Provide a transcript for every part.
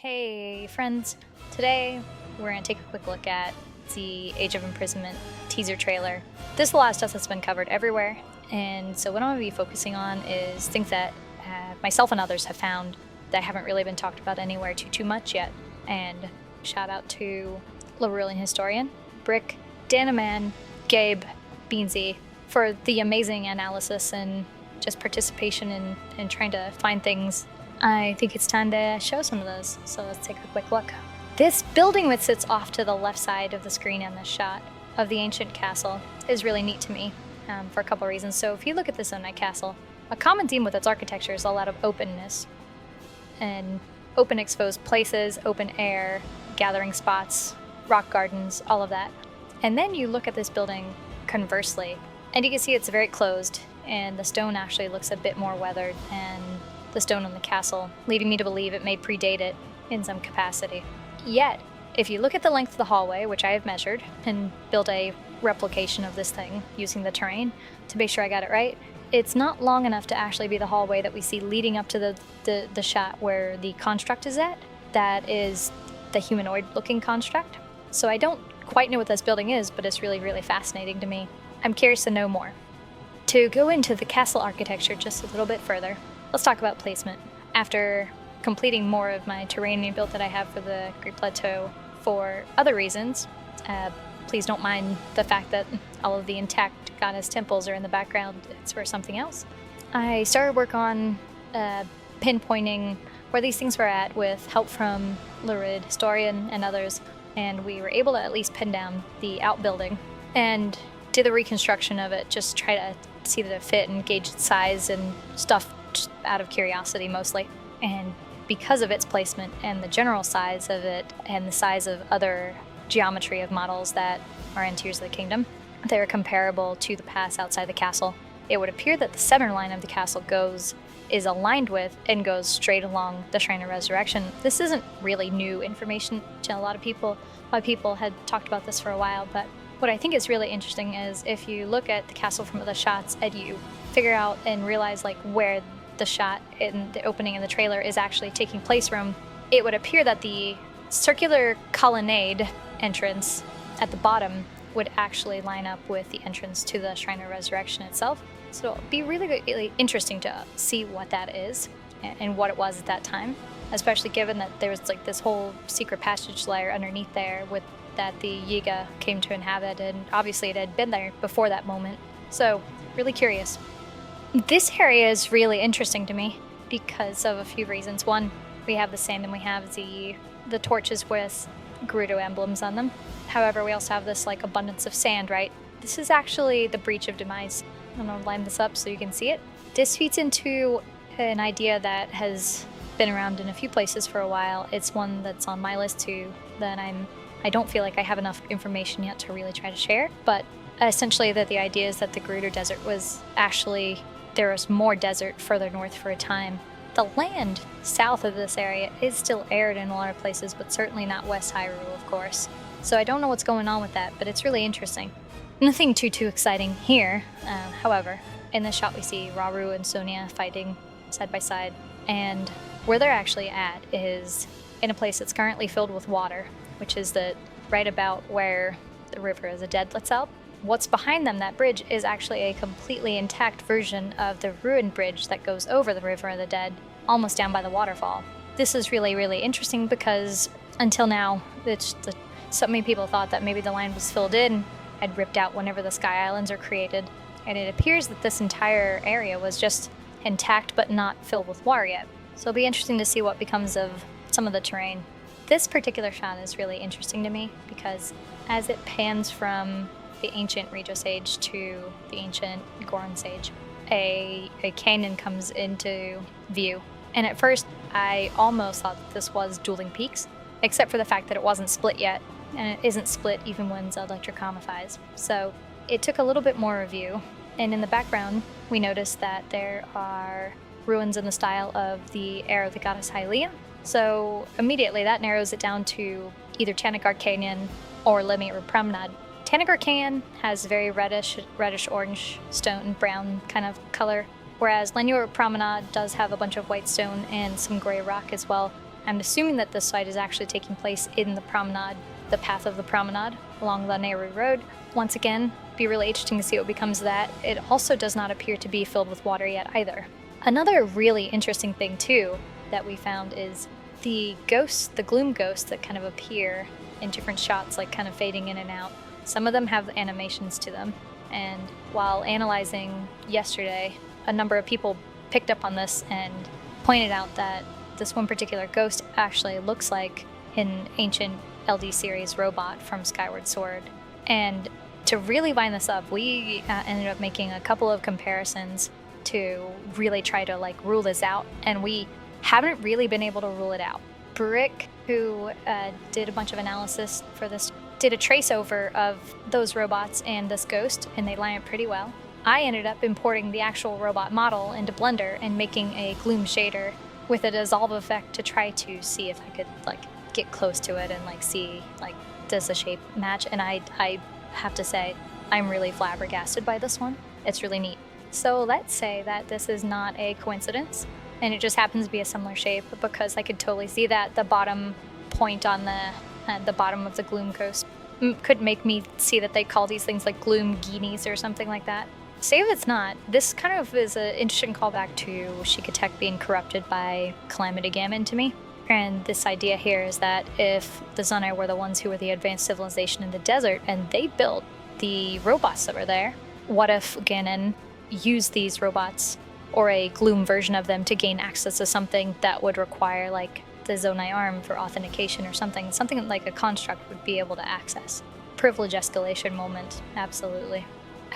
Hey friends, today we're going to take a quick look at the Age of Imprisonment teaser trailer. This is a lot of stuff that's been covered everywhere, and so what I'm going to be focusing on is things that myself and others have found that haven't really been talked about anywhere too much yet. And shout out to Larulian Historian, Brick, Danaman, Gabe, Beansy for the amazing analysis and just participation in trying to find things. I think it's time to show some of those, so let's take a quick look. This building that sits off to the left side of the screen in this shot of the ancient castle is really neat to me for a couple reasons. So if you look at this Zonite castle, a common theme with its architecture is a lot of openness and open exposed places, open air, gathering spots, rock gardens, all of that. And then you look at this building conversely, and you can see it's very closed, and the stone actually looks a bit more weathered and the stone in the castle, leading me to believe it may predate it in some capacity. Yet, if you look at the length of the hallway, which I have measured, and built a replication of this thing using the terrain to make sure I got it right, it's not long enough to actually be the hallway that we see leading up to the shot where the construct is at. That is the humanoid-looking construct. So I don't quite know what this building is, but it's really, really fascinating to me. I'm curious to know more. To go into the castle architecture just a little bit further, let's talk about placement. After completing more of my terrain build that I have for the Great Plateau for other reasons, please don't mind the fact that all of the intact goddess temples are in the background. It's for something else. I started work on pinpointing where these things were at with help from Lurid, Historian, and others, and we were able to at least pin down the outbuilding and do the reconstruction of it, just try to see that it fit and gauge its size and stuff just out of curiosity mostly. And because of its placement and the general size of it and the size of other geometry of models that are in Tears of the Kingdom, they're comparable to the pass outside the castle. It would appear that the center line of the castle is aligned with and goes straight along the Shrine of Resurrection. This isn't really new information to a lot of people. A lot of people had talked about this for a while, but what I think is really interesting is if you look at the castle from the shots and you figure out and realize like where the shot in the opening in the trailer is actually taking place from, it would appear that the circular colonnade entrance at the bottom would actually line up with the entrance to the Shrine of Resurrection itself. So it'll be really, really interesting to see what that is and what it was at that time, especially given that there was like this whole secret passage layer underneath there with that the Yiga came to inhabit, and obviously it had been there before that moment. So really curious. This area is really interesting to me because of a few reasons. One, we have the sand and we have the torches with Gerudo emblems on them. However, we also have this like abundance of sand, right? This is actually the Breach of Demise. I'm gonna line this up so you can see it. This feeds into an idea that has been around in a few places for a while. It's one that's on my list too that I don't feel like I have enough information yet to really try to share, but essentially that the idea is that the Greder Desert was actually, there was more desert further north for a time. The land south of this area is still arid in a lot of places, but certainly not West Hyrule, of course. So I don't know what's going on with that, but it's really interesting. Nothing too exciting here, however. In this shot we see Rauru and Sonia fighting side by side, and where they're actually at is in a place that's currently filled with water, which is right about where the River of the Dead lets out. What's behind them, that bridge, is actually a completely intact version of the ruined bridge that goes over the River of the Dead, almost down by the waterfall. This is really, really interesting because until now, so many people thought that maybe the line was filled in, had ripped out whenever the Sky Islands are created, and it appears that this entire area was just intact but not filled with water yet. So it'll be interesting to see what becomes of some of the terrain. This particular shot is really interesting to me because as it pans from the ancient Regis Age to the ancient Goron Age, a canyon comes into view. And at first, I almost thought that this was Dueling Peaks, except for the fact that it wasn't split yet, and it isn't split even when Zelda electrocomifies. So it took a little bit more review, and in the background, we noticed that there are ruins in the style of the era of the goddess Hylia. So immediately that narrows it down to either Tanagar Canyon or Lemire Promenade. Tanagar Canyon has very reddish orange stone, brown kind of color, whereas Lemire Promenade does have a bunch of white stone and some gray rock as well. I'm assuming that this site is actually taking place in the promenade, the path of the promenade along the Nehru Road. Once again, be really interesting to see what becomes of that. It also does not appear to be filled with water yet either. Another really interesting thing too that we found is the ghosts, the gloom ghosts that kind of appear in different shots, like kind of fading in and out. Some of them have animations to them, and while analyzing yesterday, a number of people picked up on this and pointed out that this one particular ghost actually looks like an ancient LD series robot from Skyward Sword. And to really line this up, we ended up making a couple of comparisons to really try to like rule this out, and we haven't really been able to rule it out. Brick, who did a bunch of analysis for this, did a trace over of those robots and this ghost, and they line up pretty well. I ended up importing the actual robot model into Blender and making a gloom shader with a dissolve effect to try to see if I could like get close to it and like see like does the shape match. And I have to say I'm really flabbergasted by this one. It's really neat. So let's say that this is not a coincidence and it just happens to be a similar shape, because I could totally see that the bottom point on the bottom of the gloom ghost could make me see that they call these things like gloom guineas or something like that. Say if it's not, this kind of is an interesting callback to Shikatek being corrupted by Calamity Gammon to me. And this idea here is that if the Zunai were the ones who were the advanced civilization in the desert and they built the robots that were there, what if Ganon used these robots or a gloom version of them to gain access to something that would require like the Zonai arm for authentication or something like a construct would be able to access. Privilege escalation moment, absolutely.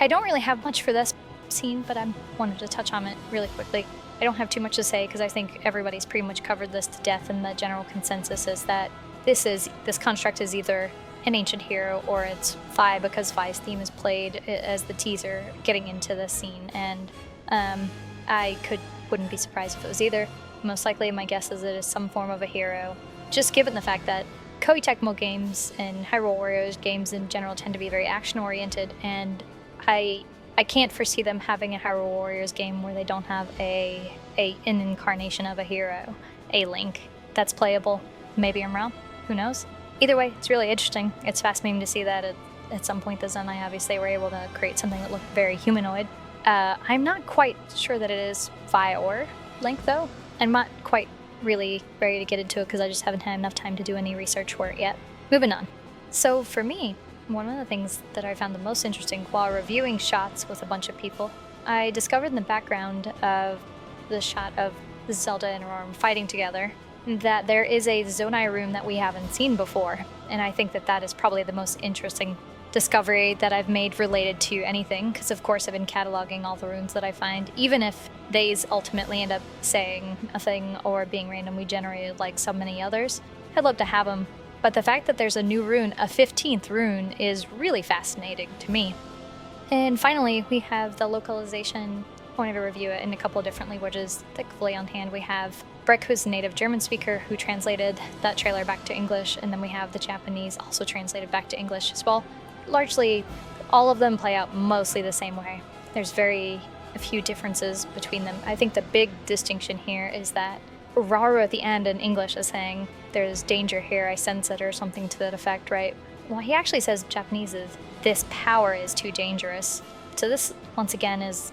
I don't really have much for this scene, but I wanted to touch on it really quickly. I don't have too much to say because I think everybody's pretty much covered this to death, and the general consensus is that this construct is either an ancient hero or it's Fi, because Fi's theme is played as the teaser getting into the scene, and I wouldn't be surprised if it was either. Most likely my guess is it is some form of a hero, just given the fact that Koei Tecmo games and Hyrule Warriors games in general tend to be very action-oriented, and I can't foresee them having a Hyrule Warriors game where they don't have an incarnation of a hero, a Link, that's playable. Maybe I'm wrong. Who knows? Either way, it's really interesting. It's fascinating to see that at some point the Zonai obviously were able to create something that looked very humanoid. I'm not quite sure that it is Vi or Link, though. I'm not quite really ready to get into it because I just haven't had enough time to do any research for it yet. Moving on. So for me, one of the things that I found the most interesting while reviewing shots with a bunch of people, I discovered in the background of the shot of Zelda and Aurorum fighting together that there is a Zonai room that we haven't seen before, and I think that is probably the most interesting discovery that I've made related to anything, because of course I've been cataloging all the runes that I find, even if these ultimately end up saying a thing or being randomly generated like so many others. I'd love to have them. But the fact that there's a new rune, a 15th rune, is really fascinating to me. And finally, we have the localization. I wanted to review it in a couple of different languages. Thankfully on hand we have Breck, who's a native German speaker, who translated that trailer back to English, and then we have the Japanese also translated back to English as well. Largely, all of them play out mostly the same way. There's very few differences between them. I think the big distinction here is that Raru at the end in English is saying, "There's danger here, I sense it," or something to that effect, right? Well, he actually says in Japanese is, "This power is too dangerous." So this, once again, is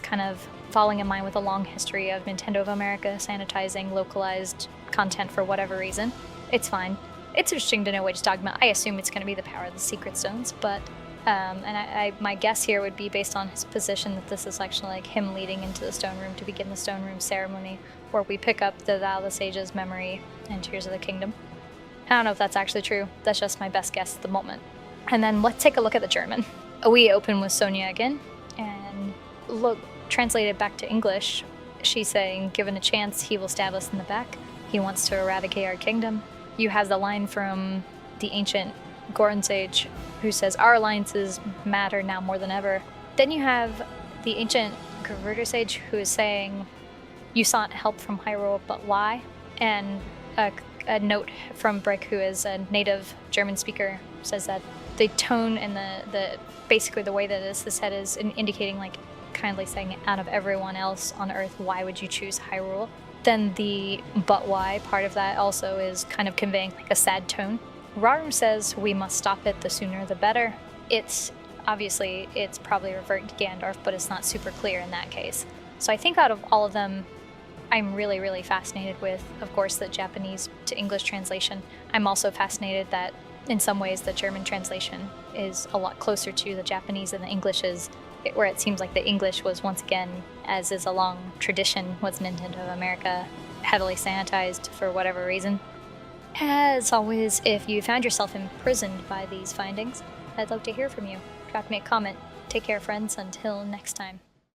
kind of falling in line with a long history of Nintendo of America sanitizing localized content for whatever reason. It's fine. It's interesting to know what he's talking about. I assume it's going to be the power of the Secret Stones, but my guess here would be based on his position that this is actually like him leading into the stone room to begin the stone room ceremony, where we pick up the Thou the Sage's memory and Tears of the Kingdom. I don't know if that's actually true. That's just my best guess at the moment. And then let's take a look at the German. We open with Sonia again, and look, translated back to English, she's saying, "Given a chance, he will stab us in the back. He wants to eradicate our kingdom." You have the line from the ancient Goron sage who says, "Our alliances matter now more than ever." Then you have the ancient Greder sage who is saying, "You sought help from Hyrule, but why?" And a note from Brick, who is a native German speaker, says that the tone and the basically the way that this is said is indicating like kindly saying, out of everyone else on Earth, why would you choose Hyrule? then the "but why" part of that also is kind of conveying like a sad tone. Rarum says we must stop it, the sooner the better. It's probably referring to Gandalf, but it's not super clear in that case. So I think out of all of them, I'm really, really fascinated with, of course, the Japanese to English translation. I'm also fascinated that in some ways the German translation is a lot closer to the Japanese than the English is, where it seems like the English was once again, as is a long tradition, was Nintendo of America, heavily sanitized for whatever reason. As always, if you found yourself imprisoned by these findings, I'd love to hear from you. Drop me a comment. Take care, friends. Until next time.